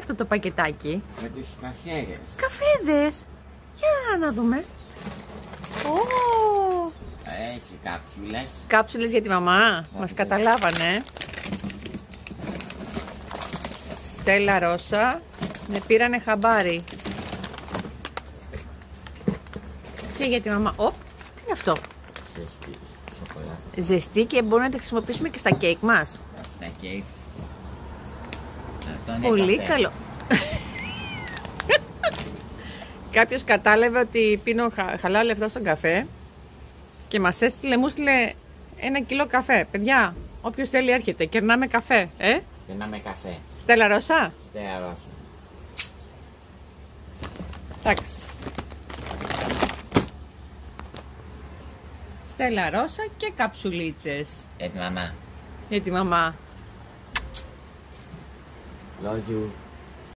αυτό το πακετάκι? Με τους καφέδες. Καφέδες. Για να δούμε. Ω, Έχει κάψουλες. κάψουλες για τη μαμά. Μας καταλάβανε. Στέλλα Ρώσα. Με πήρανε χαμπάρι. Και για τη μαμά. Οπ, τι είναι αυτό? Ζεστή σοκολάτα. Ζεστή και μπορούμε να τη χρησιμοποιήσουμε και στα κέικ μας. Στα κέικ. Αυτό είναι Πολύ καφέ. καλό. Κάποιος κατάλαβε ότι πίνω χαλάω λεφτά στον καφέ και μου έστειλε 1 κιλό καφέ. Παιδιά, όποιος θέλει έρχεται, κερνάμε καφέ. Πίναμε καφέ. Στέλλα Ρώσα. Στέλλα Ρώσα. Εντάξει. Στέλλα Ρώσα και καψουλίτσες. Για τη μαμά. Για τη μαμά. Love you.